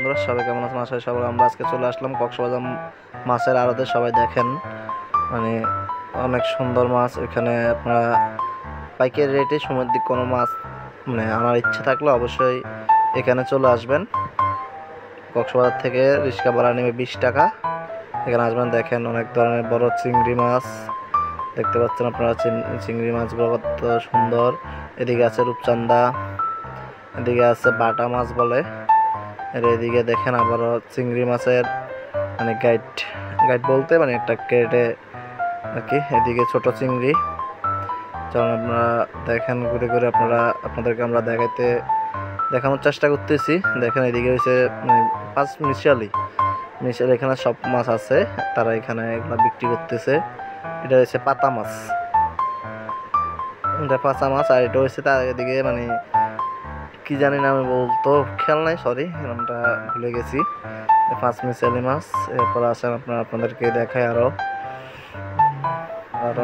বন্ধুরা, সবাই কেমন আছেন? আশা করি সবাই। আমরা আজকে চলে আসলাম কক্সবাজার মাছের আড়তে। সবাই দেখেন, মানে অনেক সুন্দর মাছ। এখানে আপনারা পাইকারি রেটে সামুদ্রিক কোনো মাছ মানে আনার ইচ্ছে থাকলে অবশ্যই এখানে চলে আসবেন। কক্সবাজার থেকে রিক্সা ভাড়া নেবে 20 টাকা। এখানে আসবেন, দেখেন অনেক ধরনের বড় চিংড়ি মাছ দেখতে পাচ্ছেন আপনারা। চিংড়ি মাছগুলো কত সুন্দর। এদিকে আছে রূপচান্দা, এদিকে আছে বাটা মাছ বলে। আর এদিকে দেখেন আবারও চিংড়ি মাছের মানে গাইড বলতে মানে একটা কেটে আর কি। এদিকে ছোট চিংড়ি। চলুন আপনারা দেখেন, ঘুরে ঘুরে আপনাদেরকে আমরা দেখানোর চেষ্টা করতেছি। দেখেন এদিকে হচ্ছে মানে পাঁচ মিশালি এখানে সব মাছ আছে, তারা এখানে এগুলা বিক্রি করতেছে। এটা হচ্ছে পাতা মাছ, এটা পাতা মাছ। আর এটা হচ্ছে তার এদিকে মানে কি জানি না, আমি বলতো খেয়াল নাই, সরি নামটা ভুলে গেছি। পাঁচ মিশালি মাছ। এরপর আসেন আপনাদেরকে দেখায় আরো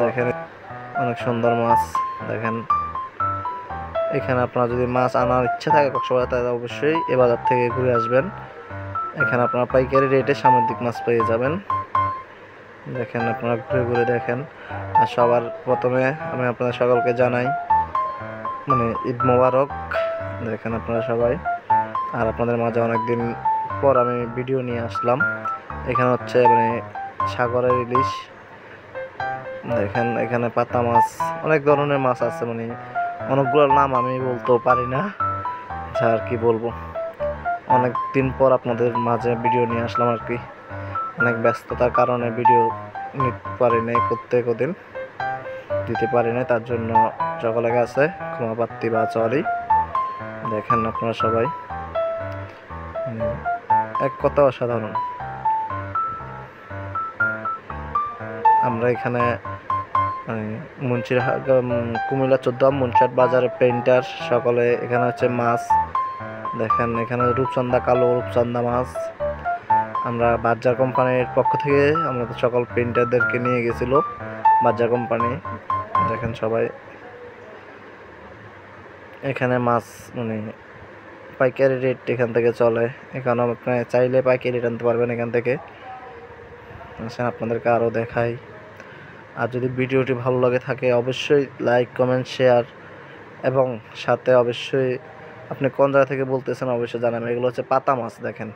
দেখেন অনেক সুন্দর মাছ। দেখেন এখানে আপনারা যদি মাছ আনার ইচ্ছে থাকে কক্সবাজার, তাহলে অবশ্যই এ বাজার থেকে ঘুরে আসবেন। এখানে আপনারা পাইকারি রেটে সামুদ্রিক মাছ পেয়ে যাবেন। দেখেন আপনারা ঘুরে ঘুরে দেখেন। আর সবার প্রথমে আমি আপনাদের সকলকে জানাই মানে ঈদ মোবারক। দেখেন আপনারা সবাই। আর আপনাদের মাঝে অনেকদিন পর আমি ভিডিও নিয়ে আসলাম। এখানে হচ্ছে মানে সাগরের ইলিশ। দেখেন এখানে পাতা মাছ, অনেক ধরনের মাছ আছে, মানে অনেকগুলোর নাম আমি বলতেও পারি না, আর কি বলবো। অনেক দিন পর আপনাদের মাঝে ভিডিও নিয়ে আসলাম আর কি। অনেক ব্যস্ততার কারণে ভিডিও নিতে পারি নাই, কদিন দিতে পারি নাই, তার জন্য সকলের কাছে ক্ষমা প্রার্থী বা সরি। দেখেন আপনারা সবাই, এক কথা অসাধারণ। আমরা এখানে কুমিল্লা 14 মুন্সিরহাট বাজারে পেইন্টার সকলে এখানে হচ্ছে মাছ। দেখেন এখানে রূপচান্দা, কালো রূপচান্দা মাছ আমরা বাজার কোম্পানির পক্ষ থেকে আমাদের সকল পেইন্টারদেরকে নিয়ে গেছিল বাজার কোম্পানি। দেখেন সবাই এখানে মাছ মানে পাইকারি রেট এখান থেকে চলে। এখানে আপনি চাইলে পাইকারি রেট আনতে পারবেন এখান থেকে। আপনাদেরকে আরও দেখাই। আর যদি ভিডিওটি ভালো লাগে থাকে অবশ্যই লাইক, কমেন্ট, শেয়ার এবং সাথে অবশ্যই আপনি কোন জায়গা থেকে বলতেছেন অবশ্যই জানাবেন। এগুলো হচ্ছে পাতা মাছ। দেখেন